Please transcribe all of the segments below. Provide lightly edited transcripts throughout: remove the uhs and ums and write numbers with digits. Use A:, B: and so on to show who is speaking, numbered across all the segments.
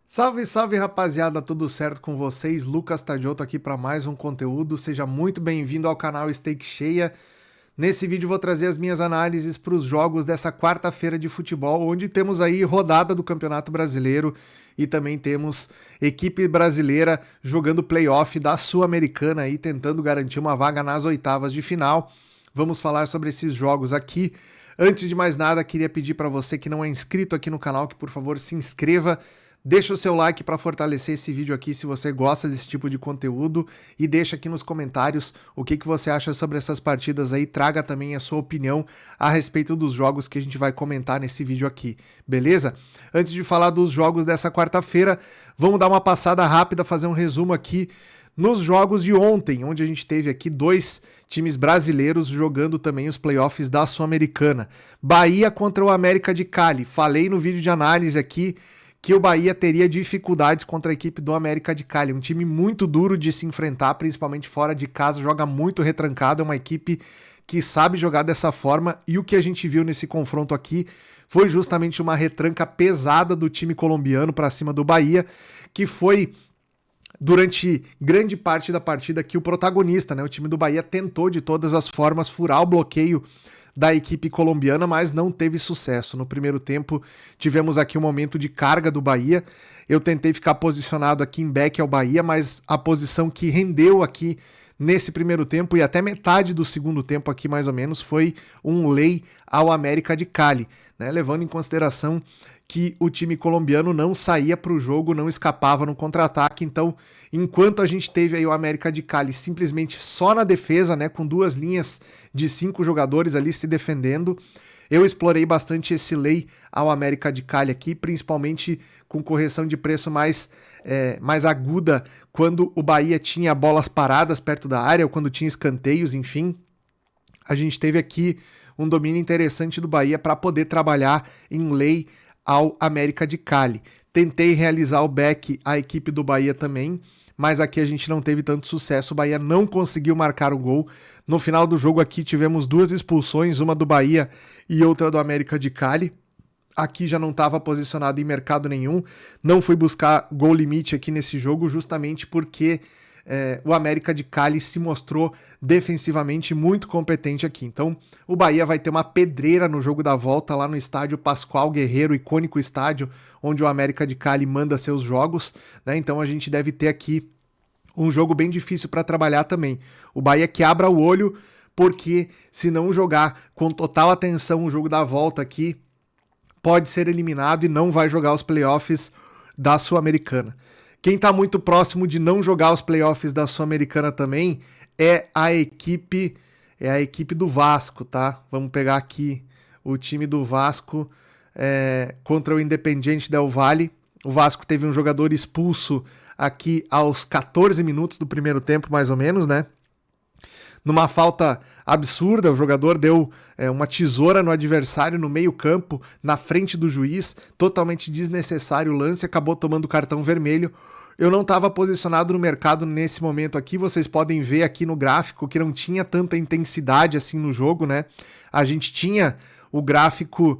A: Salve, salve rapaziada, tudo certo com vocês? Lucas Tadioto aqui para mais um conteúdo. Seja muito bem-vindo ao canal Stake Cheia. Nesse vídeo vou trazer as minhas análises para os jogos dessa quarta-feira de futebol, onde temos aí rodada do Campeonato Brasileiro e também temos equipe brasileira jogando playoff da Sul-Americana aí, tentando garantir uma vaga nas oitavas de final. Vamos falar sobre esses jogos aqui. Antes de mais nada, queria pedir para você que não é inscrito aqui no canal que por favor se inscreva. Deixa o seu like para fortalecer esse vídeo aqui se você gosta desse tipo de conteúdo e deixa aqui nos comentários o que você acha sobre essas partidas aí, traga também a sua opinião a respeito dos jogos que a gente vai comentar nesse vídeo aqui, beleza? Antes de falar dos jogos dessa quarta-feira, vamos dar uma passada rápida, fazer um resumo aqui nos jogos de ontem, onde a gente teve aqui dois times brasileiros jogando também os playoffs da Sul-Americana. Bahia contra o América de Cali, falei no vídeo de análise aqui que o Bahia teria dificuldades contra a equipe do América de Cali, um time muito duro de se enfrentar, principalmente fora de casa, joga muito retrancado, é uma equipe que sabe jogar dessa forma, e o que a gente viu nesse confronto aqui foi justamente uma retranca pesada do time colombiano para cima do Bahia, que foi durante grande parte da partida que o protagonista, né? O time do Bahia tentou de todas as formas furar o bloqueio da equipe colombiana, mas não teve sucesso. No primeiro tempo, tivemos aqui um momento de carga do Bahia. Eu tentei ficar posicionado aqui em back ao Bahia, mas a posição que rendeu aqui nesse primeiro tempo e até metade do segundo tempo aqui mais ou menos foi um lay ao América de Cali, né? Levando em consideração que o time colombiano não saía para o jogo, não escapava no contra-ataque. Então, enquanto a gente teve aí o América de Cali simplesmente só na defesa, né, com duas linhas de 5 jogadores ali se defendendo, eu explorei bastante esse lay ao América de Cali aqui, principalmente com correção de preço mais aguda, quando o Bahia tinha bolas paradas perto da área, ou quando tinha escanteios, enfim. A gente teve aqui um domínio interessante do Bahia para poder trabalhar em lay ao América de Cali. Tentei realizar o back à equipe do Bahia também, mas aqui a gente não teve tanto sucesso, o Bahia não conseguiu marcar o gol. No final do jogo aqui tivemos duas expulsões, uma do Bahia e outra do América de Cali. Aqui já não estava posicionado em mercado nenhum, não fui buscar gol limite aqui nesse jogo justamente porque o América de Cali se mostrou defensivamente muito competente aqui. Então o Bahia vai ter uma pedreira no jogo da volta lá no estádio Pascoal Guerreiro, icônico estádio onde o América de Cali manda seus jogos, né? Então a gente deve ter aqui um jogo bem difícil para trabalhar também. O Bahia que abra o olho, porque se não jogar com total atenção o jogo da volta aqui, pode ser eliminado e não vai jogar os playoffs da Sul-Americana. Quem está muito próximo de não jogar os playoffs da Sul-Americana também é a equipe do Vasco, tá? Vamos pegar aqui o time do Vasco contra o Independiente Del Valle. O Vasco teve um jogador expulso aqui aos 14 minutos do primeiro tempo, mais ou menos, né? Numa falta absurda, o jogador deu uma tesoura no adversário no meio-campo, na frente do juiz, totalmente desnecessário o lance, acabou tomando cartão vermelho. Eu não estava posicionado no mercado nesse momento aqui, vocês podem ver aqui no gráfico que não tinha tanta intensidade assim no jogo, né? A gente tinha o gráfico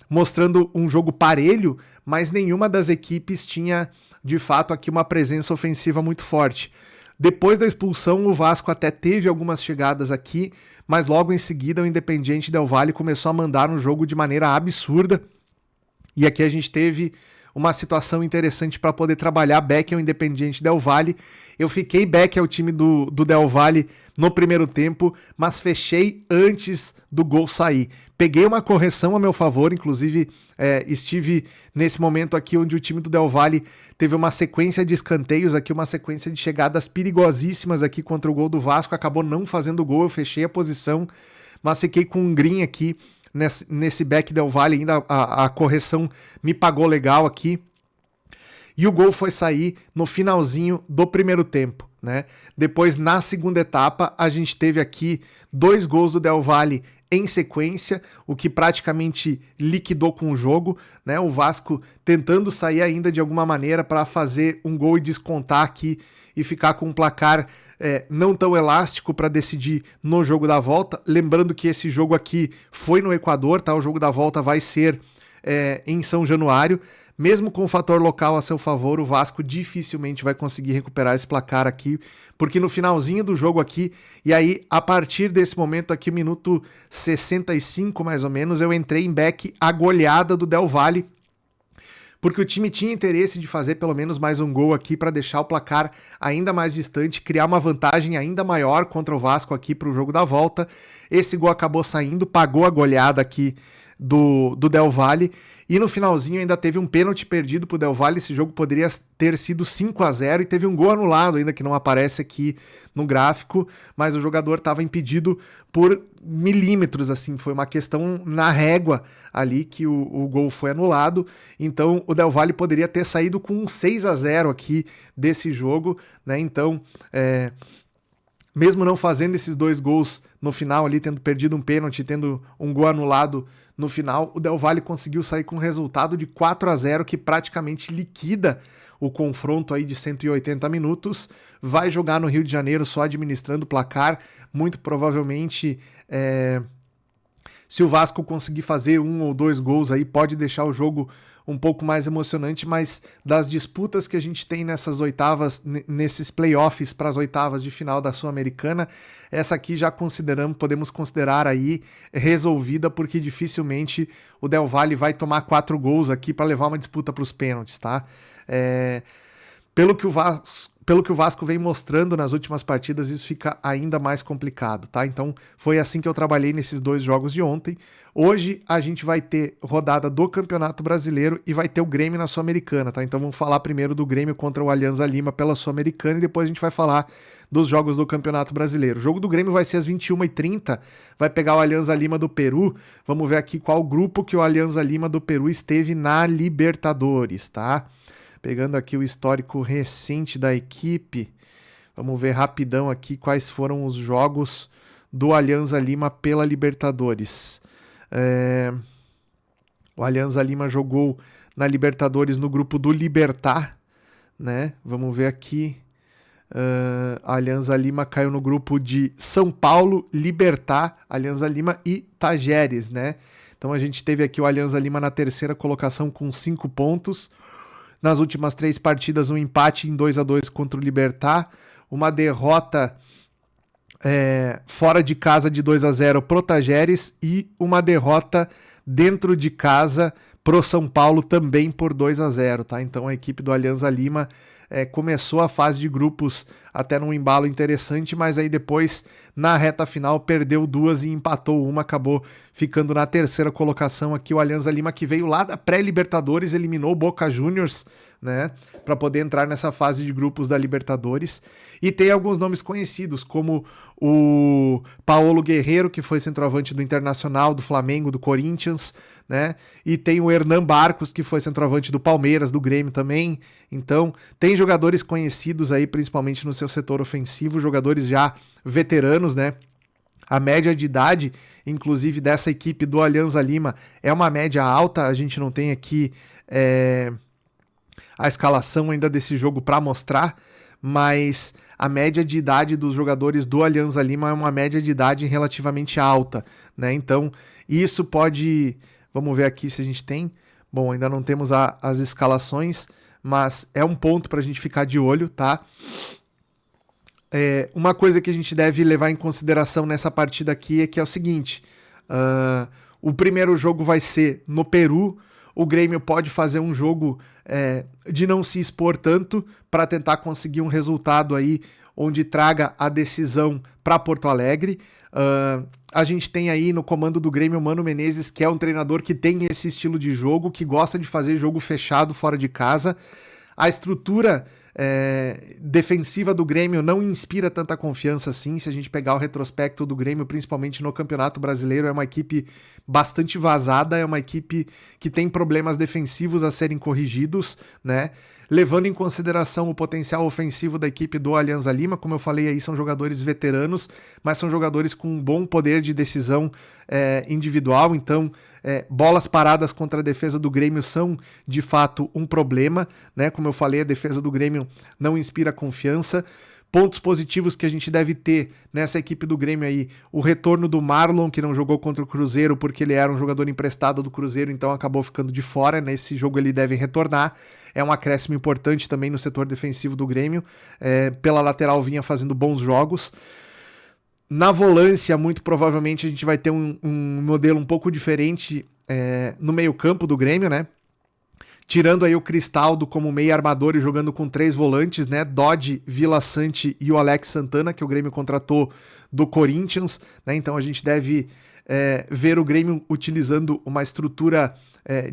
A: mostrando um jogo parelho, mas nenhuma das equipes tinha de fato aqui uma presença ofensiva muito forte. Depois da expulsão, o Vasco até teve algumas chegadas aqui, mas logo em seguida o Independiente Del Valle começou a mandar no jogo de maneira absurda. E aqui a gente teve uma situação interessante para poder trabalhar back ao Independiente Del Valle. Eu fiquei back ao time do Del Valle no primeiro tempo, mas fechei antes do gol sair. Peguei uma correção a meu favor, inclusive estive nesse momento aqui onde o time do Del Valle teve uma sequência de escanteios aqui, uma sequência de chegadas perigosíssimas aqui contra o gol do Vasco, acabou não fazendo gol, eu fechei a posição, mas fiquei com um green aqui nesse back Del Valle, ainda a correção me pagou legal aqui. E o gol foi sair no finalzinho do primeiro tempo, né? Depois, na segunda etapa, a gente teve aqui 2 gols do Del Valle em sequência, o que praticamente liquidou com o jogo, né? O Vasco tentando sair ainda de alguma maneira para fazer um gol e descontar aqui e ficar com um placar não tão elástico para decidir no jogo da volta. Lembrando que esse jogo aqui foi no Equador, tá? O jogo da volta vai ser em São Januário, mesmo com o fator local a seu favor, o Vasco dificilmente vai conseguir recuperar esse placar aqui, porque no finalzinho do jogo aqui, e aí a partir desse momento aqui, minuto 65 mais ou menos, eu entrei em back a goleada do Del Valle, porque o time tinha interesse de fazer pelo menos mais um gol aqui para deixar o placar ainda mais distante, criar uma vantagem ainda maior contra o Vasco aqui para o jogo da volta. Esse gol acabou saindo, pagou a goleada aqui do Del Valle, e no finalzinho ainda teve um pênalti perdido pro Del Valle. Esse jogo poderia ter sido 5-0 e teve um gol anulado ainda que não aparece aqui no gráfico, mas o jogador estava impedido por milímetros, assim, foi uma questão na régua ali que o gol foi anulado. Então o Del Valle poderia ter saído com um 6-0 aqui desse jogo, né? Então mesmo não fazendo esses 2 gols no final ali, tendo perdido um pênalti, tendo um gol anulado no final, o Del Valle conseguiu sair com um resultado de 4-0, que praticamente liquida o confronto aí de 180 minutos. Vai jogar no Rio de Janeiro só administrando o placar, muito provavelmente se o Vasco conseguir fazer 1 ou 2 gols aí, pode deixar o jogo um pouco mais emocionante, mas das disputas que a gente tem nessas oitavas, nesses playoffs para as oitavas de final da Sul-Americana, essa aqui já podemos considerar aí resolvida, porque dificilmente o Del Valle vai tomar 4 gols aqui para levar uma disputa para os pênaltis, tá? Pelo que o Vasco vem mostrando nas últimas partidas, isso fica ainda mais complicado, tá? Então foi assim que eu trabalhei nesses 2 jogos de ontem. Hoje a gente vai ter rodada do Campeonato Brasileiro e vai ter o Grêmio na Sul-Americana, tá? Então vamos falar primeiro do Grêmio contra o Alianza Lima pela Sul-Americana e depois a gente vai falar dos jogos do Campeonato Brasileiro. O jogo do Grêmio vai ser às 21h30, vai pegar o Alianza Lima do Peru. Vamos ver aqui qual grupo que o Alianza Lima do Peru esteve na Libertadores, tá? Pegando aqui o histórico recente da equipe, vamos ver rapidão aqui quais foram os jogos do Alianza Lima pela Libertadores. O Alianza Lima jogou na Libertadores no grupo do Libertad, né? Vamos ver aqui. A Alianza Lima caiu no grupo de São Paulo, Libertad, Alianza Lima e Tajeres, né? Então a gente teve aqui o Alianza Lima na terceira colocação com 5 pontos. Nas últimas 3 partidas, um empate em 2-2 contra o Libertad, uma derrota fora de casa de 2-0 pro Tajeres e uma derrota dentro de casa pro São Paulo também por 2-0, tá? Então a equipe do Alianza Lima começou a fase de grupos até num embalo interessante, mas aí depois, na reta final, perdeu 2 e empatou 1, acabou ficando na terceira colocação aqui o Alianza Lima, que veio lá da pré-Libertadores, eliminou o Boca Juniors, né, para poder entrar nessa fase de grupos da Libertadores. E tem alguns nomes conhecidos, como o Paolo Guerreiro, que foi centroavante do Internacional, do Flamengo, do Corinthians, né? E tem o Hernan Barcos, que foi centroavante do Palmeiras, do Grêmio também. Então, tem jogadores conhecidos aí, principalmente no seu setor ofensivo, jogadores já veteranos, né? A média de idade, inclusive, dessa equipe do Alianza Lima é uma média alta. A gente não tem aqui a escalação ainda desse jogo para mostrar, mas a média de idade dos jogadores do Alianza Lima é uma média de idade relativamente alta, né? Então, isso pode... Vamos ver aqui se a gente tem. Bom, ainda não temos as escalações, mas é um ponto para a gente ficar de olho, tá? Uma coisa que a gente deve levar em consideração nessa partida aqui é que é o seguinte, o primeiro jogo vai ser no Peru. O Grêmio pode fazer um jogo de não se expor tanto para tentar conseguir um resultado aí onde traga a decisão para Porto Alegre. A gente tem aí no comando do Grêmio o Mano Menezes, que é um treinador que tem esse estilo de jogo, que gosta de fazer jogo fechado fora de casa. A estrutura defensiva do Grêmio não inspira tanta confiança assim. Se a gente pegar o retrospecto do Grêmio, principalmente no Campeonato Brasileiro, é uma equipe bastante vazada, é uma equipe que tem problemas defensivos a serem corrigidos, né? Levando em consideração o potencial ofensivo da equipe do Alianza Lima, como eu falei aí, são jogadores veteranos, mas são jogadores com um bom poder de decisão individual, então bolas paradas contra a defesa do Grêmio são de fato um problema, né? Como eu falei, a defesa do Grêmio não inspira confiança. Pontos positivos que a gente deve ter nessa equipe do Grêmio aí, o retorno do Marlon, que não jogou contra o Cruzeiro porque ele era um jogador emprestado do Cruzeiro, então acabou ficando de fora. Nesse jogo ele deve retornar. É um acréscimo importante também no setor defensivo do Grêmio. Pela lateral vinha fazendo bons jogos. Na volância, muito provavelmente a gente vai ter um modelo um pouco diferente no meio-campo do Grêmio, né? Tirando aí o Cristaldo como meio armador e jogando com 3 volantes, né? Dodge, Vila Sante e o Alex Santana, que o Grêmio contratou do Corinthians, né? Então a gente deve ver o Grêmio utilizando uma estrutura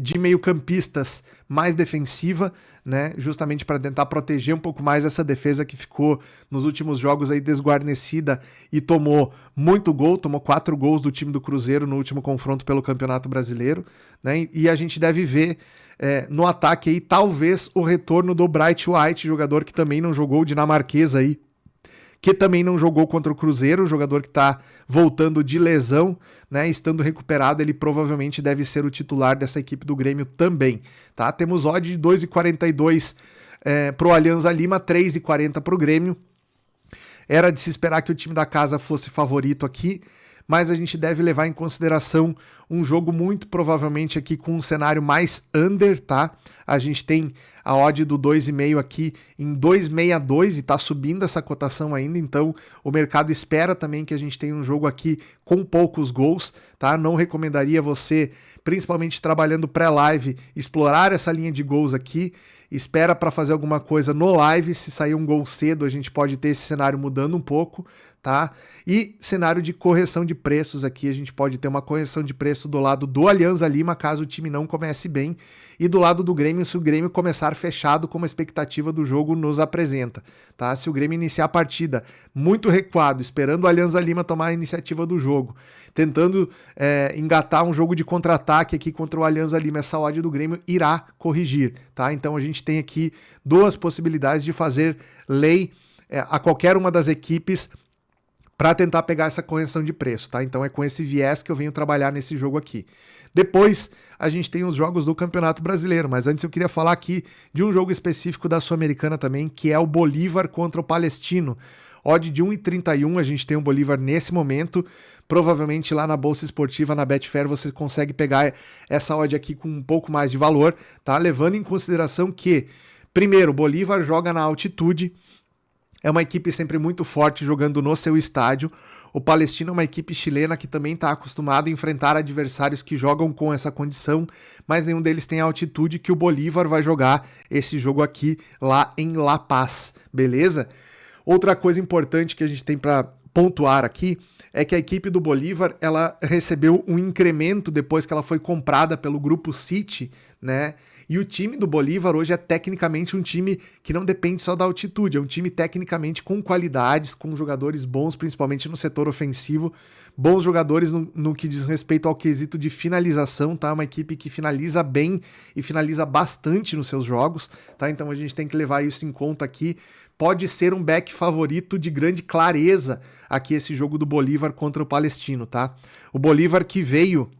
A: de meio-campistas mais defensiva, né? Justamente para tentar proteger um pouco mais essa defesa que ficou nos últimos jogos aí desguarnecida e tomou muito gol, tomou 4 gols do time do Cruzeiro no último confronto pelo Campeonato Brasileiro, né? E a gente deve ver no ataque aí talvez o retorno do Bright White, jogador que também não jogou, o dinamarquês aí, que também não jogou contra o Cruzeiro, jogador que está voltando de lesão, né? Estando recuperado, ele provavelmente deve ser o titular dessa equipe do Grêmio também, tá? Temos odd de 2,42 pro Alianza Lima, 3,40 pro Grêmio. Era de se esperar que o time da casa fosse favorito aqui, mas a gente deve levar em consideração um jogo muito provavelmente aqui com um cenário mais under, tá? A gente tem a odd do 2,5 aqui em 2,62 e tá subindo essa cotação ainda, então o mercado espera também que a gente tenha um jogo aqui com poucos gols, tá? Não recomendaria você, principalmente trabalhando pré-live, explorar essa linha de gols aqui. Espera para fazer alguma coisa no live, se sair um gol cedo a gente pode ter esse cenário mudando um pouco, tá? E cenário de correção de preços aqui, a gente pode ter uma correção de preço do lado do Alianza Lima, caso o time não comece bem, e do lado do Grêmio, se o Grêmio começar fechado como a expectativa do jogo nos apresenta, tá? Se o Grêmio iniciar a partida muito recuado, esperando o Alianza Lima tomar a iniciativa do jogo, tentando engatar um jogo de contra-ataque aqui contra o Alianza Lima, essa odd do Grêmio irá corrigir, tá? Então a gente tem aqui 2 possibilidades de fazer lei a qualquer uma das equipes para tentar pegar essa correção de preço, tá? Então é com esse viés que eu venho trabalhar nesse jogo aqui. Depois a gente tem os jogos do Campeonato Brasileiro, mas antes eu queria falar aqui de um jogo específico da Sul-Americana também, que é o Bolívar contra o Palestino. Odd de 1,31, a gente tem o Bolívar nesse momento, provavelmente lá na Bolsa Esportiva, na Betfair, você consegue pegar essa odd aqui com um pouco mais de valor, tá? Levando em consideração que, primeiro, o Bolívar joga na altitude, é uma equipe sempre muito forte jogando no seu estádio. O Palestino é uma equipe chilena que também está acostumado a enfrentar adversários que jogam com essa condição, mas nenhum deles tem a altitude que o Bolívar vai jogar esse jogo aqui lá em La Paz, beleza? Outra coisa importante que a gente tem para pontuar aqui é que a equipe do Bolívar, ela recebeu um incremento depois que ela foi comprada pelo Grupo City, né? E o time do Bolívar hoje é tecnicamente um time que não depende só da altitude, é um time tecnicamente com qualidades, com jogadores bons, principalmente no setor ofensivo, bons jogadores no que diz respeito ao quesito de finalização, tá? Uma equipe que finaliza bem e finaliza bastante nos seus jogos, tá? Então a gente tem que levar isso em conta aqui. Pode ser um back favorito de grande clareza aqui esse jogo do Bolívar contra o Palestino, tá? O Bolívar que veio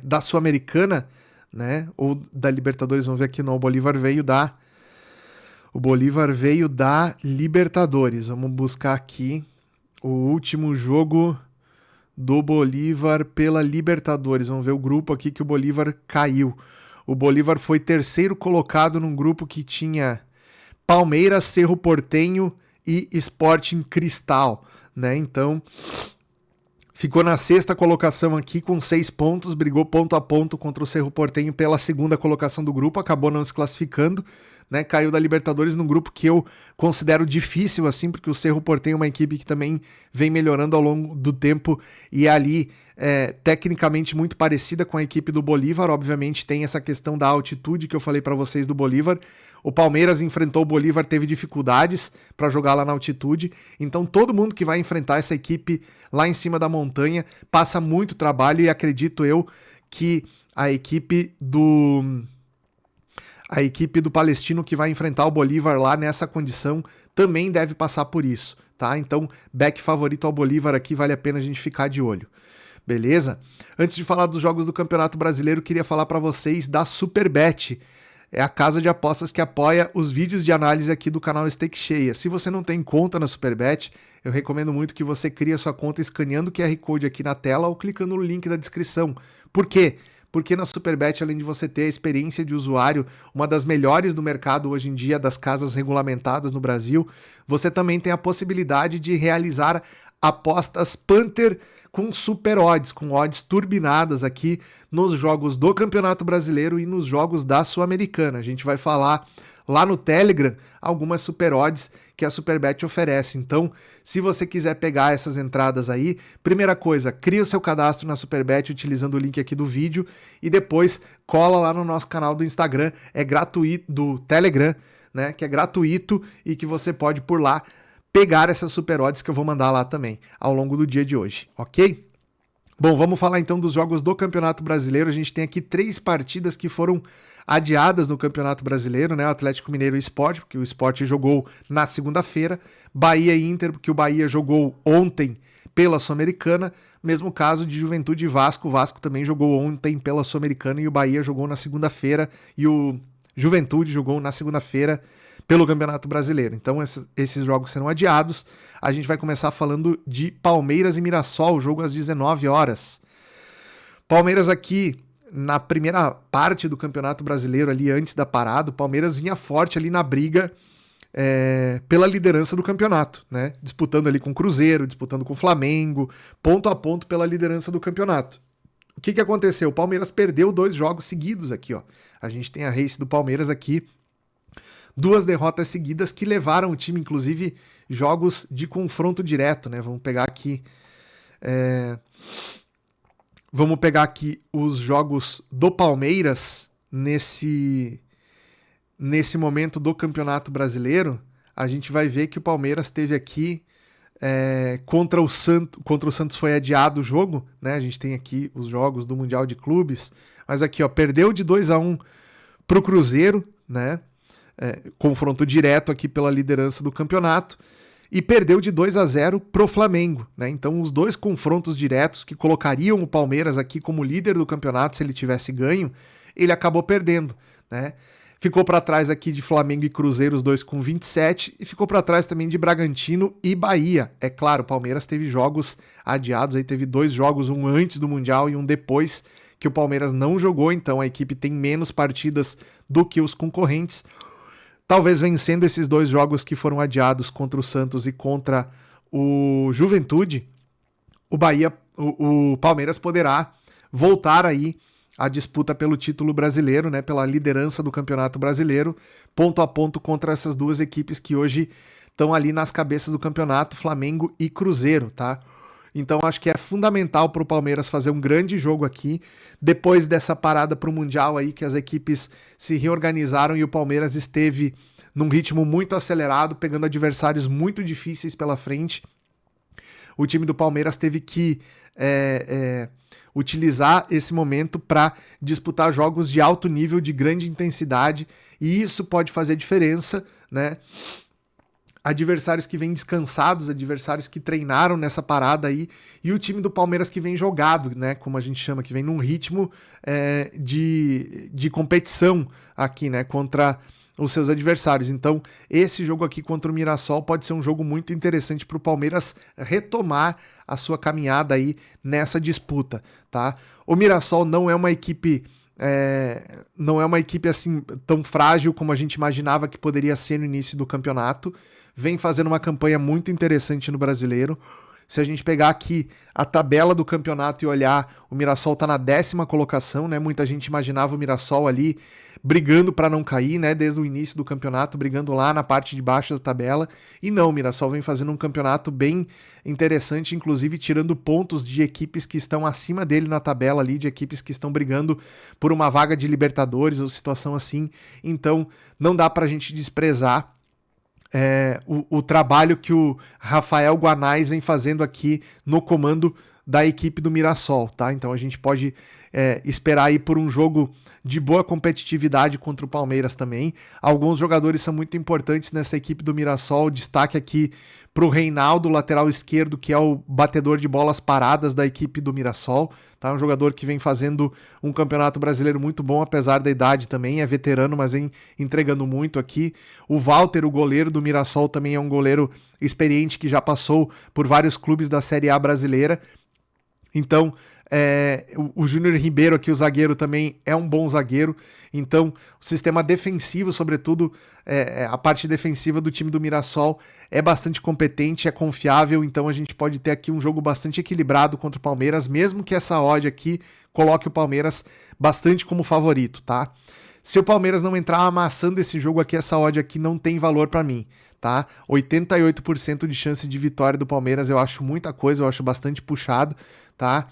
A: da Sul-Americana, né? Ou da Libertadores, vamos ver aqui, não. O Bolívar veio da Libertadores. Vamos buscar aqui o último jogo do Bolívar pela Libertadores. Vamos ver o grupo aqui que o Bolívar caiu. O Bolívar foi terceiro colocado num grupo que tinha Palmeiras, Cerro Porteño e Sporting Cristal, né? Então, ficou na 6ª colocação aqui com 6 pontos, brigou ponto a ponto contra o Cerro Porteño pela 2ª colocação do grupo, acabou não se classificando, né? Caiu da Libertadores num grupo que eu considero difícil, assim, porque o Cerro Porteño é uma equipe que também vem melhorando ao longo do tempo e ali tecnicamente muito parecida com a equipe do Bolívar. Obviamente tem essa questão da altitude que eu falei para vocês do Bolívar. O Palmeiras enfrentou o Bolívar, teve dificuldades para jogar lá na altitude, então todo mundo que vai enfrentar essa equipe lá em cima da montanha passa muito trabalho e acredito eu que a equipe do Palestino que vai enfrentar o Bolívar lá nessa condição também deve passar por isso, tá? Então, back favorito ao Bolívar aqui, vale a pena a gente ficar de olho. Beleza? Antes de falar dos jogos do Campeonato Brasileiro, queria falar para vocês da Superbet. é a casa de apostas que apoia os vídeos de análise aqui do canal Stake Cheia. Se você não tem conta na Superbet, eu recomendo muito que você crie a sua conta escaneando o QR Code aqui na tela ou clicando no link da descrição. Por quê? Porque na Superbet, além de você ter a experiência de usuário, uma das melhores do mercado hoje em dia, das casas regulamentadas no Brasil, você também tem a possibilidade de realizar apostas Panther com super odds, com odds turbinadas aqui nos jogos do Campeonato Brasileiro e nos jogos da Sul-Americana. A gente vai falar lá no Telegram algumas super odds que a Superbet oferece. Então, se você quiser pegar essas entradas aí, primeira coisa, cria o seu cadastro na Superbet utilizando o link aqui do vídeo e depois cola lá no nosso canal do Instagram, é gratuito, do Telegram, né, que é gratuito e que você pode por lá pegar essas super odds que eu vou mandar lá também ao longo do dia de hoje, ok? Bom, vamos falar então dos jogos do Campeonato Brasileiro. A gente tem aqui 3 partidas que foram adiadas no Campeonato Brasileiro, né? O Atlético Mineiro e o Sport, porque o Sport jogou na segunda-feira, Bahia e Inter, porque o Bahia jogou ontem pela Sul-Americana, mesmo caso de Juventude e Vasco, o Vasco também jogou ontem pela Sul-Americana e o Bahia jogou na segunda-feira e o Juventude jogou na segunda-feira pelo Campeonato Brasileiro. Então esses jogos serão adiados. A gente vai começar falando de Palmeiras e Mirassol, jogo às 19 horas. Palmeiras aqui na primeira parte do Campeonato Brasileiro, ali antes da parada, o Palmeiras vinha forte ali na briga pela liderança do campeonato, né? Disputando ali com o Cruzeiro, disputando com o Flamengo, ponto a ponto pela liderança do campeonato. O que aconteceu? O Palmeiras perdeu 2 jogos seguidos aqui, ó. A gente tem a race do Palmeiras aqui, 2 derrotas seguidas que levaram o time, inclusive, jogos de confronto direto, né? Vamos pegar aqui os jogos do Palmeiras nesse momento do Campeonato Brasileiro. A gente vai ver que o Palmeiras teve aqui contra o Santos foi adiado o jogo, né? A gente tem aqui os jogos do Mundial de Clubes, mas aqui, ó, perdeu de 2-1 pro Cruzeiro, né? Confronto direto aqui pela liderança do campeonato, e perdeu de 2-0 pro Flamengo, né? Então os 2 confrontos diretos que colocariam o Palmeiras aqui como líder do campeonato se ele tivesse ganho, ele acabou perdendo, né? Ficou para trás aqui de Flamengo e Cruzeiro, os 2 com 27, e ficou para trás também de Bragantino e Bahia. É claro, o Palmeiras teve jogos adiados, aí teve 2 jogos, um antes do Mundial e um depois, que o Palmeiras não jogou, então a equipe tem menos partidas do que os concorrentes. Talvez vencendo esses 2 jogos que foram adiados contra o Santos e contra o Juventude, o Palmeiras poderá voltar aí a disputa pelo título brasileiro, né, pela liderança do Campeonato Brasileiro, ponto a ponto contra essas 2 equipes que hoje estão ali nas cabeças do campeonato, Flamengo e Cruzeiro, tá? Então acho que é fundamental para o Palmeiras fazer um grande jogo aqui, depois dessa parada para o Mundial aí, que as equipes se reorganizaram e o Palmeiras esteve num ritmo muito acelerado, pegando adversários muito difíceis pela frente. O time do Palmeiras teve que utilizar esse momento para disputar jogos de alto nível, de grande intensidade, e isso pode fazer diferença, né? Adversários que vêm descansados, adversários que treinaram nessa parada aí, e o time do Palmeiras que vem jogado, né, como a gente chama, que vem num ritmo de competição aqui, né, contra os seus adversários. Então, esse jogo aqui contra o Mirassol pode ser um jogo muito interessante para o Palmeiras retomar a sua caminhada aí nessa disputa, tá? O Mirassol não é uma equipe assim tão frágil como a gente imaginava que poderia ser no início do campeonato. Vem fazendo uma campanha muito interessante no Brasileiro. Se a gente pegar aqui a tabela do campeonato e olhar, o Mirassol está na 10ª colocação, né? Muita gente imaginava o Mirassol ali brigando para não cair, né? Desde o início do campeonato, brigando lá na parte de baixo da tabela. E não, o Mirassol vem fazendo um campeonato bem interessante, inclusive tirando pontos de equipes que estão acima dele na tabela ali, de equipes que estão brigando por uma vaga de Libertadores ou situação assim. Então, não dá para a gente desprezar o trabalho que o Rafael Guanais vem fazendo aqui no comando da equipe do Mirassol, tá? Então a gente pode esperar aí por um jogo de boa competitividade contra o Palmeiras também. Alguns jogadores são muito importantes nessa equipe do Mirassol. Destaque aqui para o Reinaldo, lateral esquerdo, que é o batedor de bolas paradas da equipe do Mirassol. Tá? Um jogador que vem fazendo um campeonato brasileiro muito bom, apesar da idade também. É veterano, mas vem entregando muito aqui. O Walter, o goleiro do Mirassol, também é um goleiro experiente que já passou por vários clubes da Série A brasileira. Então, o Júnior Ribeiro aqui, o zagueiro, também é um bom zagueiro. Então, o sistema defensivo, sobretudo a parte defensiva do time do Mirassol, é bastante competente, é confiável. Então, a gente pode ter aqui um jogo bastante equilibrado contra o Palmeiras, mesmo que essa odd aqui coloque o Palmeiras bastante como favorito, tá? Se o Palmeiras não entrar amassando esse jogo aqui, essa odd aqui não tem valor para mim, tá? 88% de chance de vitória do Palmeiras, eu acho muita coisa, eu acho bastante puxado, tá?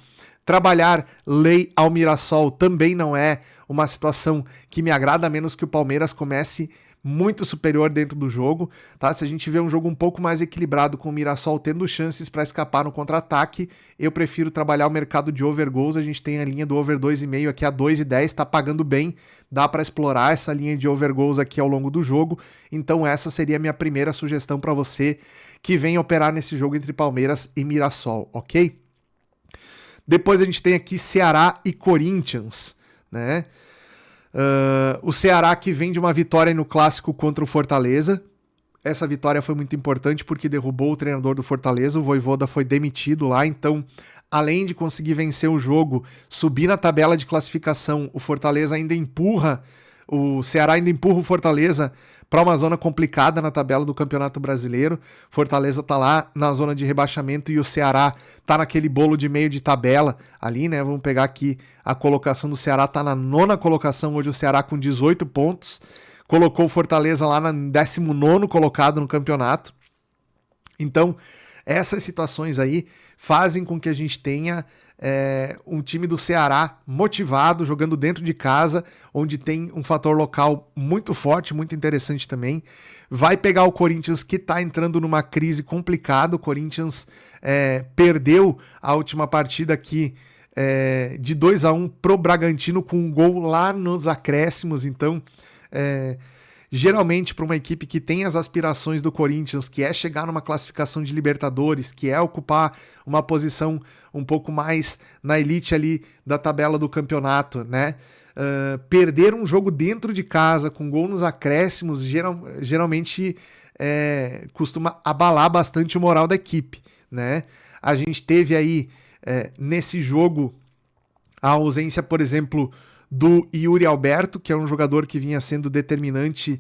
A: Trabalhar lei ao Mirassol também não é uma situação que me agrada, a menos que o Palmeiras comece muito superior dentro do jogo, tá? Se a gente vê um jogo um pouco mais equilibrado com o Mirassol tendo chances para escapar no contra-ataque, eu prefiro trabalhar o mercado de over goals. A gente tem a linha do over 2,5 aqui a 2,10, tá pagando bem, dá para explorar essa linha de over goals aqui ao longo do jogo. Então essa seria a minha primeira sugestão para você que vem operar nesse jogo entre Palmeiras e Mirassol, ok? Depois a gente tem aqui Ceará e Corinthians, né? O Ceará que vem de uma vitória no clássico contra o Fortaleza. Essa vitória foi muito importante porque derrubou o treinador do Fortaleza, o Vojvoda foi demitido lá, então além de conseguir vencer o jogo, subir na tabela de classificação, o Fortaleza ainda empurra, o Ceará ainda empurra o Fortaleza para uma zona complicada na tabela do Campeonato Brasileiro. Fortaleza tá lá na zona de rebaixamento e o Ceará tá naquele bolo de meio de tabela ali, né? Vamos pegar aqui a colocação do Ceará, tá na 9ª colocação, hoje o Ceará com 18 pontos, colocou o Fortaleza lá no 19º colocado no campeonato. Então, essas situações aí fazem com que a gente tenha um time do Ceará motivado, jogando dentro de casa, onde tem um fator local muito forte, muito interessante também. Vai pegar o Corinthians, que está entrando numa crise complicada. O Corinthians perdeu a última partida aqui de 2-1 pro Bragantino, com um gol lá nos acréscimos. Então, geralmente para uma equipe que tem as aspirações do Corinthians, que é chegar numa classificação de Libertadores, que é ocupar uma posição um pouco mais na elite ali da tabela do campeonato, né? Perder um jogo dentro de casa com gol nos acréscimos geralmente costuma abalar bastante o moral da equipe, né? A gente teve aí nesse jogo a ausência, por exemplo, do Yuri Alberto, que é um jogador que vinha sendo determinante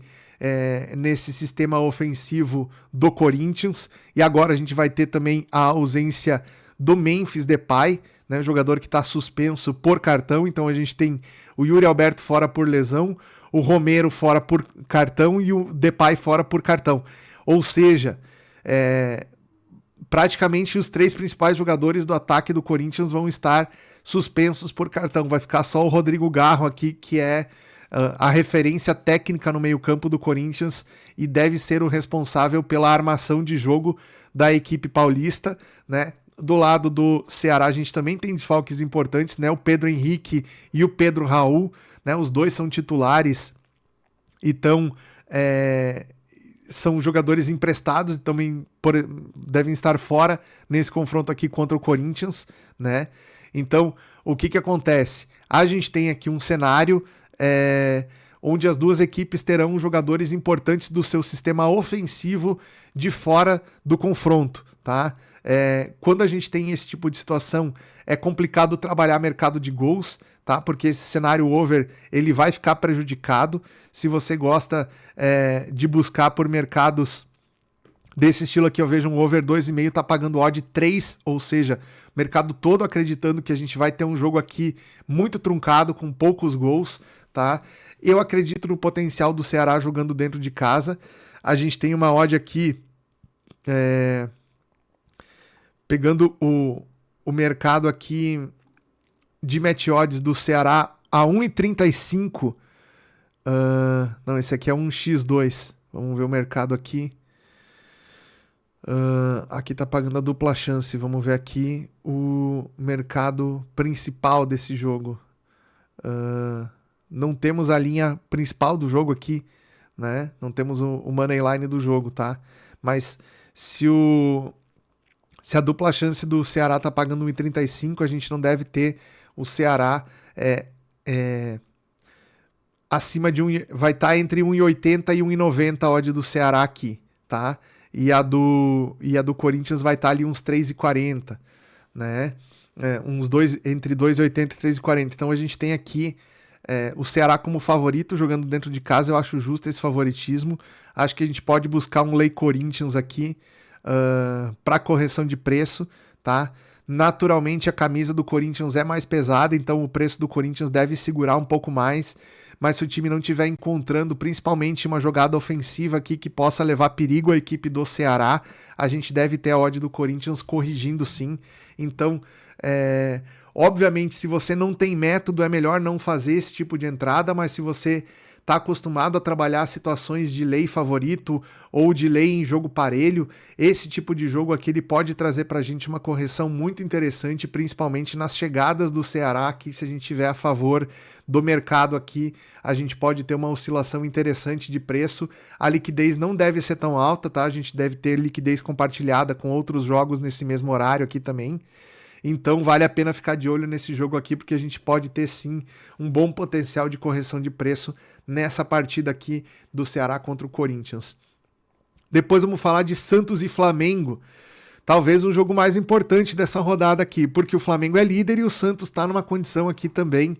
A: nesse sistema ofensivo do Corinthians, e agora a gente vai ter também a ausência do Memphis Depay, né, jogador que está suspenso por cartão. Então a gente tem o Yuri Alberto fora por lesão, o Romero fora por cartão e o Depay fora por cartão. Ou seja, praticamente os 3 principais jogadores do ataque do Corinthians vão estar suspensos por cartão. Vai ficar só o Rodrigo Garro aqui, que é a referência técnica no meio-campo do Corinthians e deve ser o responsável pela armação de jogo da equipe paulista, né? Do lado do Ceará a gente também tem desfalques importantes, né? O Pedro Henrique e o Pedro Raul, né? Os dois são titulares, então são jogadores emprestados e também devem estar fora nesse confronto aqui contra o Corinthians, né? Então, o que acontece? A gente tem aqui um cenário onde as duas equipes terão jogadores importantes do seu sistema ofensivo de fora do confronto, tá? Quando a gente tem esse tipo de situação, é complicado trabalhar mercado de gols, tá? Porque esse cenário over, ele vai ficar prejudicado. Se você gosta de buscar por mercados desse estilo aqui, eu vejo um over 2,5, tá pagando odd 3, ou seja, o mercado todo acreditando que a gente vai ter um jogo aqui muito truncado, com poucos gols, tá? Eu acredito no potencial do Ceará jogando dentro de casa. A gente tem uma odd aqui, pegando o mercado aqui de match odds do Ceará a 1,35. Não, esse aqui é 1x2. Vamos ver o mercado aqui. Aqui tá pagando a dupla chance. Vamos ver aqui o mercado principal desse jogo. Não temos a linha principal do jogo aqui, né? Não temos o money line do jogo, tá? Mas se a dupla chance do Ceará tá pagando 1,35, a gente não deve ter o Ceará acima de vai estar entre 1,80 e 1,90 a odd do Ceará aqui, tá? E a do Corinthians vai estar ali uns 3,40, né? Entre 2,80 e 3,40. Então a gente tem aqui o Ceará como favorito jogando dentro de casa. Eu acho justo esse favoritismo. Acho que a gente pode buscar um Lei Corinthians aqui para correção de preço, tá? Naturalmente a camisa do Corinthians é mais pesada, então o preço do Corinthians deve segurar um pouco mais, mas se o time não estiver encontrando principalmente uma jogada ofensiva aqui que possa levar perigo à equipe do Ceará, a gente deve ter a odd do Corinthians corrigindo sim. Então, obviamente, se você não tem método, é melhor não fazer esse tipo de entrada, mas se você está acostumado a trabalhar situações de lei favorito ou de lei em jogo parelho, esse tipo de jogo aqui ele pode trazer para a gente uma correção muito interessante, principalmente nas chegadas do Ceará, que se a gente tiver a favor do mercado aqui, a gente pode ter uma oscilação interessante de preço. A liquidez não deve ser tão alta, tá? A gente deve ter liquidez compartilhada com outros jogos nesse mesmo horário aqui também. Então vale a pena ficar de olho nesse jogo aqui, porque a gente pode ter sim um bom potencial de correção de preço nessa partida aqui do Ceará contra o Corinthians. Depois vamos falar de Santos e Flamengo. Talvez o jogo mais importante dessa rodada aqui, porque o Flamengo é líder e o Santos está numa condição aqui também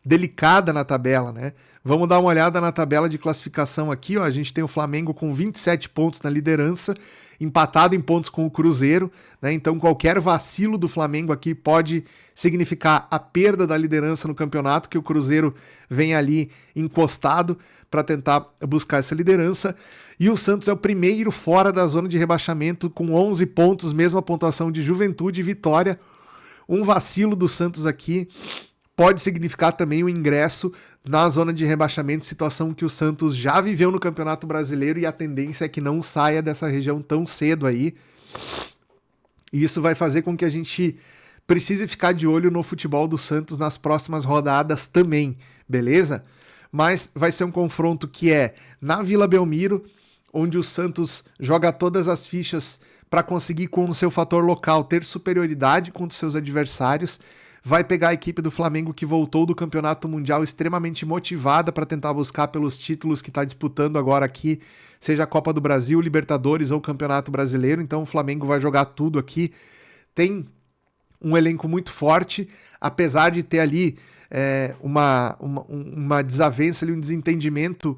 A: delicada na tabela, né? Vamos dar uma olhada na tabela de classificação aqui, ó. A gente tem o Flamengo com 27 pontos na liderança, empatado em pontos com o Cruzeiro, né? Então qualquer vacilo do Flamengo aqui pode significar a perda da liderança no campeonato, que o Cruzeiro vem ali encostado para tentar buscar essa liderança. E o Santos é o primeiro fora da zona de rebaixamento com 11 pontos, mesma pontuação de Juventude e Vitória. Um vacilo do Santos aqui pode significar também o ingresso na zona de rebaixamento, situação que o Santos já viveu no Campeonato Brasileiro e a tendência é que não saia dessa região tão cedo aí. E isso vai fazer com que a gente precise ficar de olho no futebol do Santos nas próximas rodadas também, beleza? Mas vai ser um confronto que é na Vila Belmiro, onde o Santos joga todas as fichas para conseguir, com o seu fator local, ter superioridade contra os seus adversários. Vai pegar a equipe do Flamengo que voltou do Campeonato Mundial extremamente motivada para tentar buscar pelos títulos que está disputando agora aqui, seja a Copa do Brasil, Libertadores ou Campeonato Brasileiro. Então o Flamengo vai jogar tudo aqui. Tem um elenco muito forte, apesar de ter ali uma desavença, ali, um desentendimento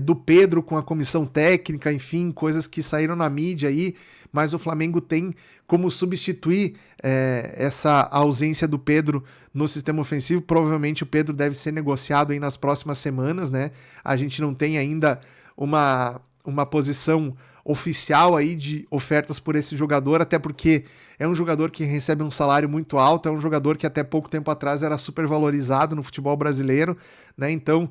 A: do Pedro com a comissão técnica, enfim, coisas que saíram na mídia aí, mas o Flamengo tem como substituir essa ausência do Pedro no sistema ofensivo. Provavelmente o Pedro deve ser negociado aí nas próximas semanas, né? A gente não tem ainda uma posição oficial aí de ofertas por esse jogador, até porque é um jogador que recebe um salário muito alto, é um jogador que até pouco tempo atrás era super valorizado no futebol brasileiro, né? Então,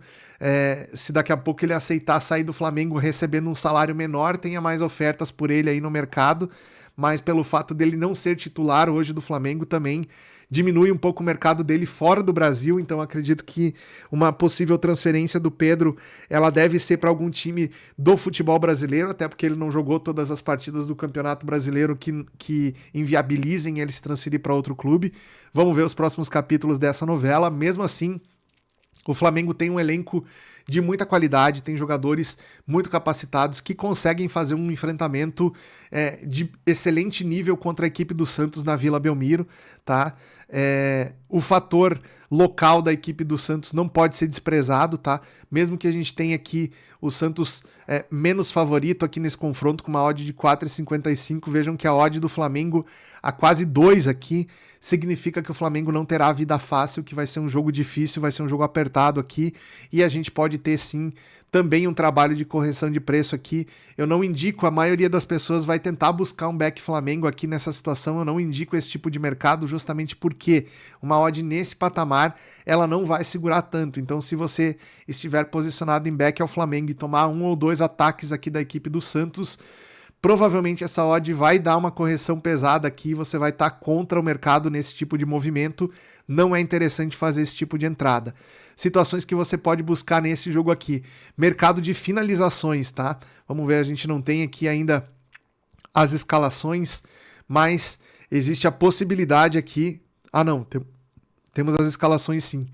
A: se daqui a pouco ele aceitar sair do Flamengo recebendo um salário menor, tenha mais ofertas por ele aí no mercado, mas pelo fato dele não ser titular hoje do Flamengo também diminui um pouco o mercado dele fora do Brasil. Então acredito que uma possível transferência do Pedro, ela deve ser para algum time do futebol brasileiro, até porque ele não jogou todas as partidas do Campeonato Brasileiro que inviabilizem ele se transferir para outro clube. Vamos ver os próximos capítulos dessa novela. Mesmo assim, o Flamengo tem um elenco de muita qualidade, tem jogadores muito capacitados que conseguem fazer um enfrentamento de excelente nível contra a equipe do Santos na Vila Belmiro, tá? O fator local da equipe do Santos não pode ser desprezado, tá? Mesmo que a gente tenha aqui o Santos menos favorito aqui nesse confronto, com uma odd de 4,55, vejam que a odd do Flamengo a quase 2 aqui significa que o Flamengo não terá vida fácil, que vai ser um jogo difícil, vai ser um jogo apertado aqui, e a gente pode ter sim também um trabalho de correção de preço aqui. Eu não indico, a maioria das pessoas vai tentar buscar um back Flamengo aqui nessa situação, eu não indico esse tipo de mercado justamente porque uma odd nesse patamar, ela não vai segurar tanto. Então se você estiver posicionado em back ao Flamengo e tomar um ou dois ataques aqui da equipe do Santos, provavelmente essa odd vai dar uma correção pesada aqui, você vai estar contra o mercado nesse tipo de movimento, não é interessante fazer esse tipo de entrada. Situações que você pode buscar nesse jogo aqui, mercado de finalizações, tá? Vamos ver, a gente não tem aqui ainda as escalações, mas existe a possibilidade aqui, temos as escalações sim,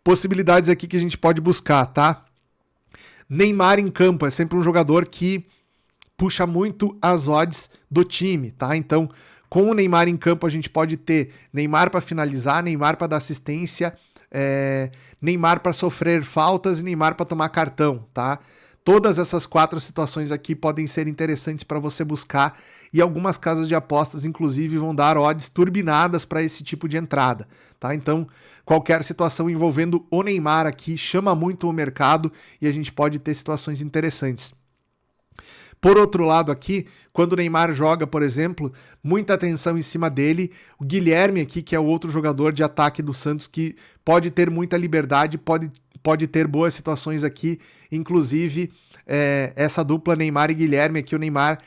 A: possibilidades aqui que a gente pode buscar, tá? Neymar em campo é sempre um jogador que puxa muito as odds do time, tá? Então, com o Neymar em campo, a gente pode ter Neymar para finalizar, Neymar para dar assistência, Neymar para sofrer faltas e Neymar para tomar cartão, tá? Todas essas 4 situações aqui podem ser interessantes para você buscar e algumas casas de apostas, inclusive, vão dar odds turbinadas para esse tipo de entrada, tá? Então, qualquer situação envolvendo o Neymar aqui chama muito o mercado e a gente pode ter situações interessantes. Por outro lado aqui, quando o Neymar joga, por exemplo, muita atenção em cima dele, o Guilherme aqui, que é o outro jogador de ataque do Santos, que pode ter muita liberdade, pode ter boas situações aqui, inclusive essa dupla Neymar e Guilherme aqui, o Neymar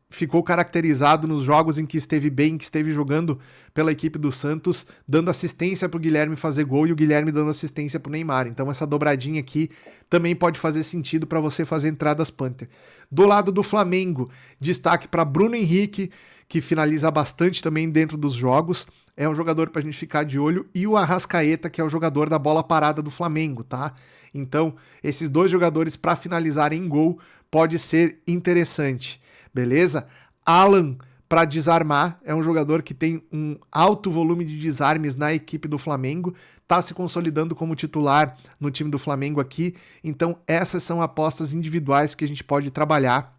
A: ficou caracterizado nos jogos em que esteve bem, que esteve jogando pela equipe do Santos, dando assistência para o Guilherme fazer gol e o Guilherme dando assistência para o Neymar. Então essa dobradinha aqui também pode fazer sentido para você fazer entradas Panther. Do lado do Flamengo, destaque para Bruno Henrique, que finaliza bastante também dentro dos jogos. É um jogador para a gente ficar de olho. E o Arrascaeta, que é o jogador da bola parada do Flamengo, tá? Então, esses 2 jogadores para finalizar em gol pode ser interessante. Beleza? Alan, para desarmar, é um jogador que tem um alto volume de desarmes na equipe do Flamengo, está se consolidando como titular no time do Flamengo aqui, então essas são apostas individuais que a gente pode trabalhar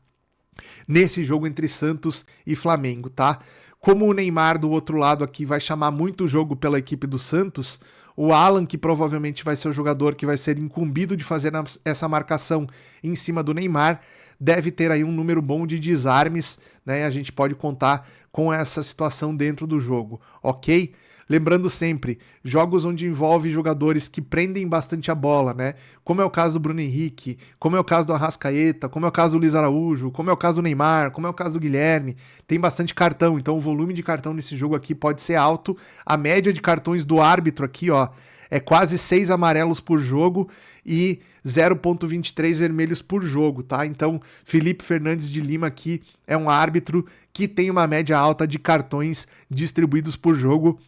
A: nesse jogo entre Santos e Flamengo, tá? Como o Neymar do outro lado aqui vai chamar muito o jogo pela equipe do Santos, o Alan, que provavelmente vai ser o jogador que vai ser incumbido de fazer essa marcação em cima do Neymar, deve ter aí um número bom de desarmes, né? A gente pode contar com essa situação dentro do jogo, ok? Lembrando sempre, jogos onde envolve jogadores que prendem bastante a bola, né? Como é o caso do Bruno Henrique, como é o caso do Arrascaeta, como é o caso do Luiz Araújo, como é o caso do Neymar, como é o caso do Guilherme, tem bastante cartão, então o volume de cartão nesse jogo aqui pode ser alto. A média de cartões do árbitro aqui, ó, é quase 6 amarelos por jogo e 0,23 vermelhos por jogo, tá? Então, Felipe Fernandes de Lima aqui é um árbitro que tem uma média alta de cartões distribuídos por jogo.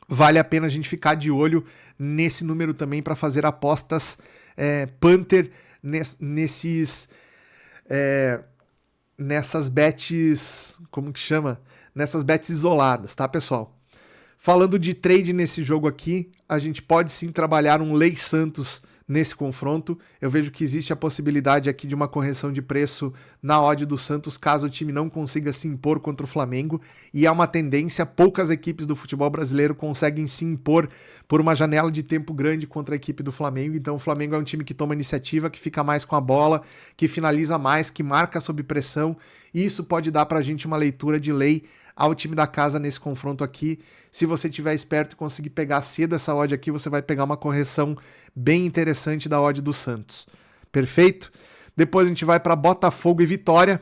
A: Vale a pena a gente ficar de olho nesse número também para fazer apostas Panther nessas bets, como que chama? Nessas bets isoladas, tá, pessoal? Falando de trade nesse jogo aqui, a gente pode sim trabalhar um Lei Santos nesse confronto. Eu vejo que existe a possibilidade aqui de uma correção de preço na odd do Santos, caso o time não consiga se impor contra o Flamengo, e é uma tendência, poucas equipes do futebol brasileiro conseguem se impor por uma janela de tempo grande contra a equipe do Flamengo. Então o Flamengo é um time que toma iniciativa, que fica mais com a bola, que finaliza mais, que marca sob pressão, e isso pode dar pra gente uma leitura de lei ao time da casa nesse confronto aqui. Se você estiver esperto e conseguir pegar cedo essa odd aqui, você vai pegar uma correção bem interessante da odd do Santos. Perfeito? Depois a gente vai para Botafogo e Vitória.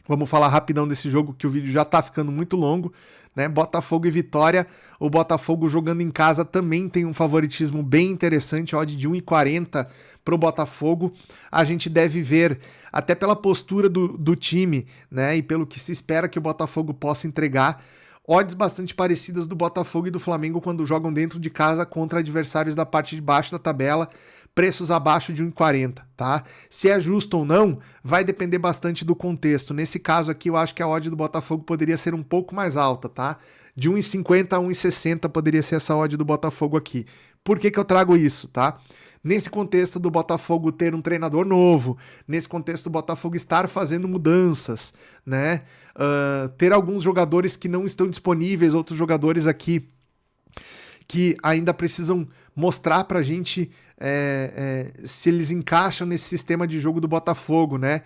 A: Vamos falar rapidão desse jogo, que o vídeo já tá ficando muito longo, né? Botafogo e Vitória. O Botafogo jogando em casa também tem um favoritismo bem interessante, odd de 1,40 pro Botafogo. A gente deve ver, até pela postura do time, né? E pelo que se espera que o Botafogo possa entregar, odds bastante parecidas do Botafogo e do Flamengo quando jogam dentro de casa contra adversários da parte de baixo da tabela, preços abaixo de 1,40, tá? Se é justo ou não, vai depender bastante do contexto. Nesse caso aqui, eu acho que a odd do Botafogo poderia ser um pouco mais alta, tá? De 1,50 a 1,60 poderia ser essa odd do Botafogo aqui. Por que eu trago isso, tá? Nesse contexto do Botafogo ter um treinador novo, nesse contexto do Botafogo estar fazendo mudanças, né? Ter alguns jogadores que não estão disponíveis, outros jogadores aqui que ainda precisam mostrar pra gente se eles encaixam nesse sistema de jogo do Botafogo, né?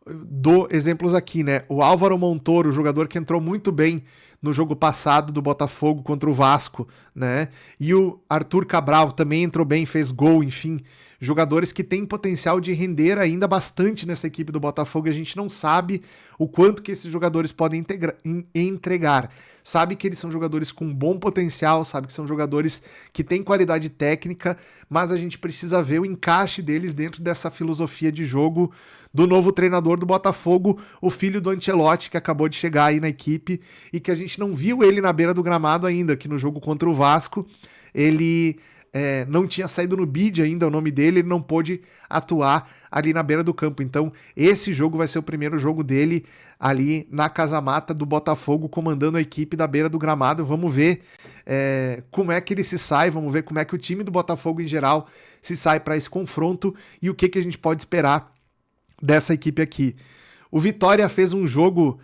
A: Dou exemplos aqui, né? O Álvaro Montoro, jogador que entrou muito bem no jogo passado do Botafogo contra o Vasco, né? E o Arthur Cabral também entrou bem, fez gol, enfim. Jogadores que têm potencial de render ainda bastante nessa equipe do Botafogo, e a gente não sabe o quanto que esses jogadores podem entregar. Sabe que eles são jogadores com bom potencial, sabe que são jogadores que têm qualidade técnica, mas a gente precisa ver o encaixe deles dentro dessa filosofia de jogo do novo treinador do Botafogo, o filho do Ancelotti, que acabou de chegar aí na equipe e que a gente não viu ele na beira do gramado ainda, que no jogo contra o Vasco ele não tinha saído no bid ainda o nome dele, ele não pôde atuar ali na beira do campo. Então esse jogo vai ser o primeiro jogo dele ali na Casa Mata do Botafogo, comandando a equipe da beira do gramado. Vamos ver como é que ele se sai, vamos ver como é que o time do Botafogo em geral se sai para esse confronto e o que a gente pode esperar dessa equipe aqui. O Vitória fez um jogo,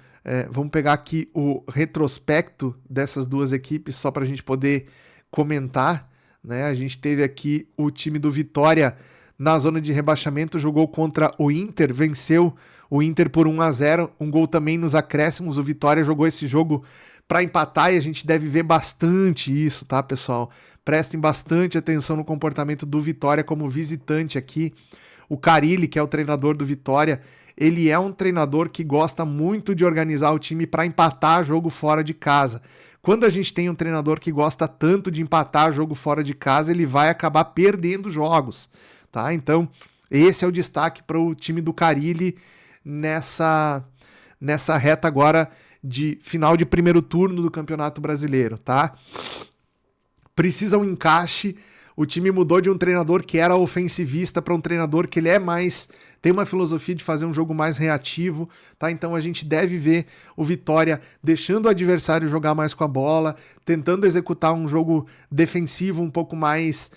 A: vamos pegar aqui o retrospecto dessas duas equipes só para a gente poder comentar, né? A gente teve aqui o time do Vitória na zona de rebaixamento, jogou contra o Inter, venceu o Inter por 1-0, um gol também nos acréscimos. O Vitória jogou esse jogo para empatar e a gente deve ver bastante isso, tá, pessoal? Prestem bastante atenção no comportamento do Vitória como visitante aqui. O Carille, que é o treinador do Vitória, ele é um treinador que gosta muito de organizar o time para empatar jogo fora de casa. Quando a gente tem um treinador que gosta tanto de empatar jogo fora de casa, ele vai acabar perdendo jogos, tá? Então, esse é o destaque para o time do Carille nessa reta agora de final de primeiro turno do Campeonato Brasileiro, tá? Precisa um encaixe. O time mudou de um treinador que era ofensivista para um treinador que ele tem uma filosofia de fazer um jogo mais reativo, tá? Então a gente deve ver o Vitória deixando o adversário jogar mais com a bola, tentando executar um jogo defensivo um pouco mais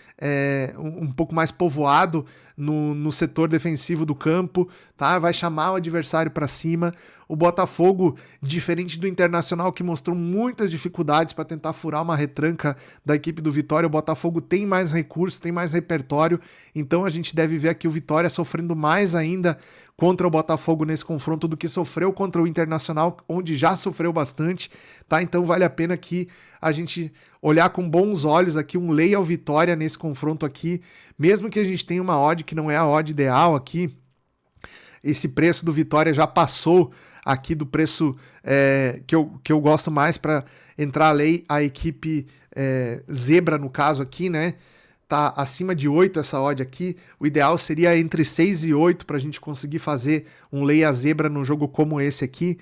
A: povoado no setor defensivo do campo, tá? Vai chamar o adversário para cima. O Botafogo, diferente do Internacional, que mostrou muitas dificuldades para tentar furar uma retranca da equipe do Vitória, o Botafogo tem mais recursos, tem mais repertório, então a gente deve ver aqui o Vitória sofrendo mais ainda contra o Botafogo nesse confronto do que sofreu contra o Internacional, onde já sofreu bastante, tá? Então vale a pena que a gente olhar com bons olhos aqui, um lei ao Vitória nesse confronto aqui, mesmo que a gente tenha uma odd que não é a odd ideal aqui. Esse preço do Vitória já passou aqui do preço que eu gosto mais para entrar a equipe zebra no caso aqui, né? Tá acima de 8 essa odd aqui. O ideal seria entre 6 e 8 para a gente conseguir fazer um lei a zebra num jogo como esse aqui.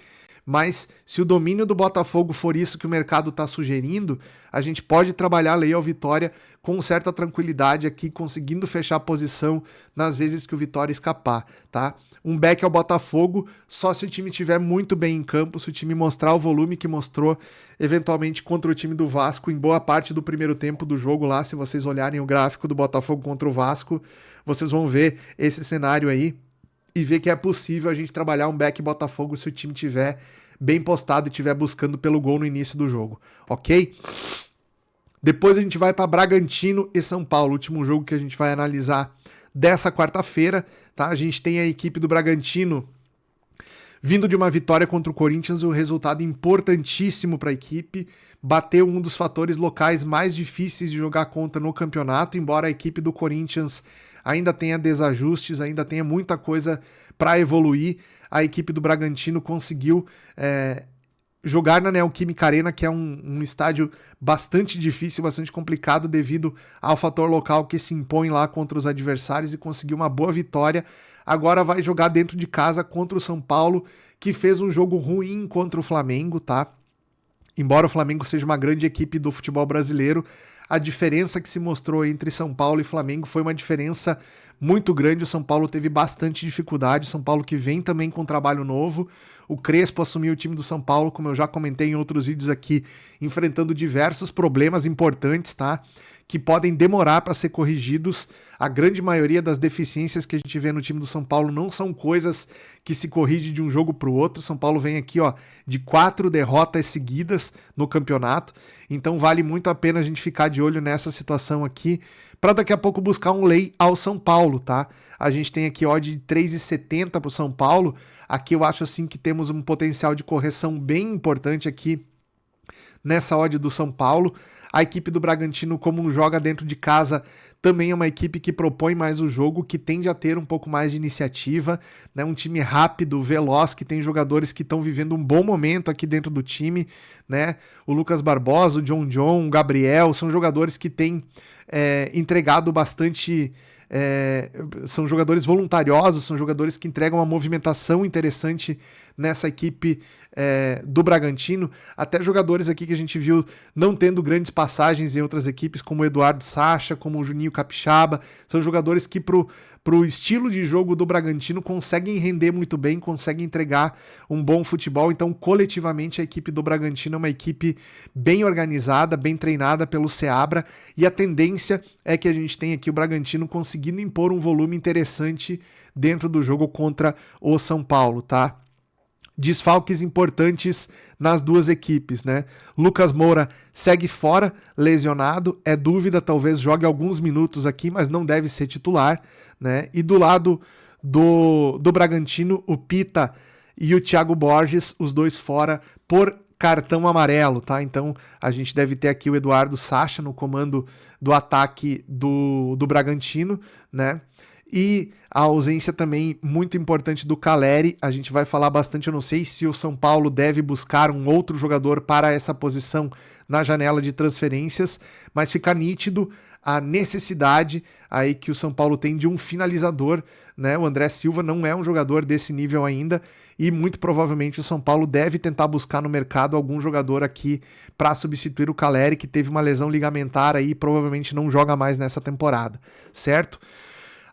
A: Mas se o domínio do Botafogo for isso que o mercado está sugerindo, a gente pode trabalhar a lei ao Vitória com certa tranquilidade aqui, conseguindo fechar a posição nas vezes que o Vitória escapar, tá? Um back ao Botafogo só se o time estiver muito bem em campo, se o time mostrar o volume que mostrou eventualmente contra o time do Vasco em boa parte do primeiro tempo do jogo lá. Se vocês olharem o gráfico do Botafogo contra o Vasco, vocês vão ver esse cenário aí e ver que é possível a gente trabalhar um back Botafogo se o time tiver bem postado e estiver buscando pelo gol no início do jogo, ok? Depois a gente vai para Bragantino e São Paulo, último jogo que a gente vai analisar dessa quarta-feira, tá? A gente tem a equipe do Bragantino vindo de uma vitória contra o Corinthians, um resultado importantíssimo para a equipe, bateu um dos fatores locais mais difíceis de jogar contra no campeonato, embora a equipe do Corinthians ainda tenha desajustes, ainda tenha muita coisa para evoluir, a equipe do Bragantino conseguiu jogar na Neoquímica Arena, que é um estádio bastante difícil, bastante complicado devido ao fator local que se impõe lá contra os adversários, e conseguiu uma boa vitória. Agora vai jogar dentro de casa contra o São Paulo, que fez um jogo ruim contra o Flamengo, tá? Embora o Flamengo seja uma grande equipe do futebol brasileiro, a diferença que se mostrou entre São Paulo e Flamengo foi uma diferença muito grande. O São Paulo teve bastante dificuldade, o São Paulo que vem também com um trabalho novo. O Crespo assumiu o time do São Paulo, como eu já comentei em outros vídeos aqui, enfrentando diversos problemas importantes, tá? Que podem demorar para ser corrigidos. A grande maioria das deficiências que a gente vê no time do São Paulo não são coisas que se corrigem de um jogo para o outro. São Paulo vem aqui, ó, de 4 derrotas seguidas no campeonato, então vale muito a pena a gente ficar de olho nessa situação aqui, para daqui a pouco buscar um lay ao São Paulo, tá? A gente tem aqui odd de 3,70 para o São Paulo. Aqui eu acho assim que temos um potencial de correção bem importante aqui nessa odd do São Paulo. A equipe do Bragantino, como joga dentro de casa, também é uma equipe que propõe mais o jogo, que tende a ter um pouco mais de iniciativa, né? Um time rápido, veloz, que tem jogadores que estão vivendo um bom momento aqui dentro do time, né? O Lucas Barbosa, o John, o Gabriel, são jogadores que têm entregado bastante... são jogadores voluntariosos, são jogadores que entregam uma movimentação interessante nessa equipe do Bragantino, até jogadores aqui que a gente viu não tendo grandes passagens em outras equipes, como o Eduardo Sacha, como o Juninho Capixaba, são jogadores que pro estilo de jogo do Bragantino conseguem render muito bem, conseguem entregar um bom futebol. Então coletivamente a equipe do Bragantino é uma equipe bem organizada, bem treinada pelo Seabra, e a tendência é que a gente tenha aqui o Bragantino conseguindo impor um volume interessante dentro do jogo contra o São Paulo, tá? Desfalques importantes nas duas equipes, né? Lucas Moura segue fora, lesionado, é dúvida, talvez jogue alguns minutos aqui, mas não deve ser titular, né? E do lado do Bragantino, o Pita e o Thiago Borges, os dois fora por cartão amarelo, tá? Então a gente deve ter aqui o Eduardo Sacha no comando do ataque do Bragantino, né? E a ausência também muito importante do Caleri, a gente vai falar bastante, eu não sei se o São Paulo deve buscar um outro jogador para essa posição na janela de transferências, mas fica nítido a necessidade aí que o São Paulo tem de um finalizador, né? O André Silva não é um jogador desse nível ainda e muito provavelmente o São Paulo deve tentar buscar no mercado algum jogador aqui para substituir o Caleri, que teve uma lesão ligamentar aí e provavelmente não joga mais nessa temporada, certo?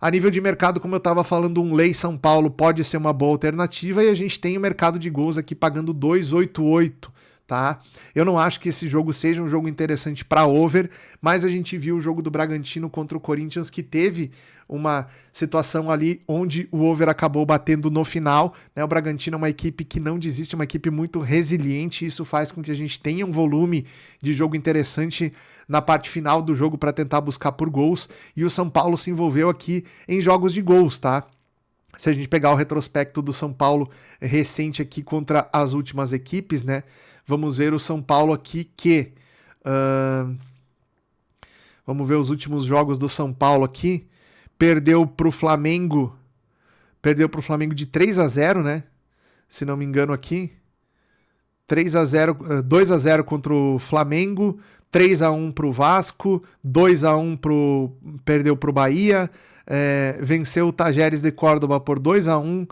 A: A nível de mercado, como eu estava falando, um Lei São Paulo pode ser uma boa alternativa, e a gente tem o mercado de gols aqui pagando 2,88, tá? Eu não acho que esse jogo seja um jogo interessante para over, mas a gente viu o jogo do Bragantino contra o Corinthians, que teve uma situação ali onde o over acabou batendo no final, né? O Bragantino é uma equipe que não desiste, é uma equipe muito resiliente, e isso faz com que a gente tenha um volume de jogo interessante na parte final do jogo para tentar buscar por gols, e o São Paulo se envolveu aqui em jogos de gols, tá? Se a gente pegar o retrospecto do São Paulo recente aqui contra as últimas equipes, né? Vamos ver o São Paulo aqui que... vamos ver os últimos jogos do São Paulo aqui. Perdeu pro Flamengo de 3-0, né? Se não me engano aqui. 3-0, 2-0 contra o Flamengo, 3-1 pro Vasco, 2-1 perdeu pro Bahia, venceu o Tajeres de Córdoba por 2-1,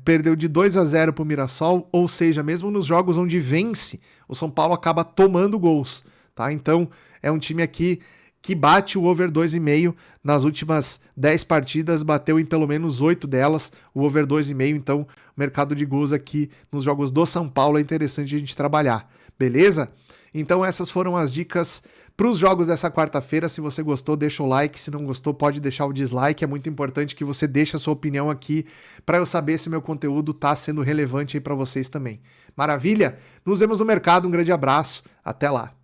A: perdeu de 2-0 pro Mirassol, ou seja, mesmo nos jogos onde vence, o São Paulo acaba tomando gols, tá? Então é um time aqui que bate o over 2,5 nas últimas 10 partidas, bateu em pelo menos 8 delas, o over 2,5, então o mercado de gols aqui nos jogos do São Paulo é interessante a gente trabalhar, beleza? Então essas foram as dicas para os jogos dessa quarta-feira. Se você gostou, deixa o like, se não gostou, pode deixar o dislike, é muito importante que você deixe a sua opinião aqui para eu saber se o meu conteúdo está sendo relevante aí para vocês também. Maravilha? Nos vemos no mercado, um grande abraço, até lá!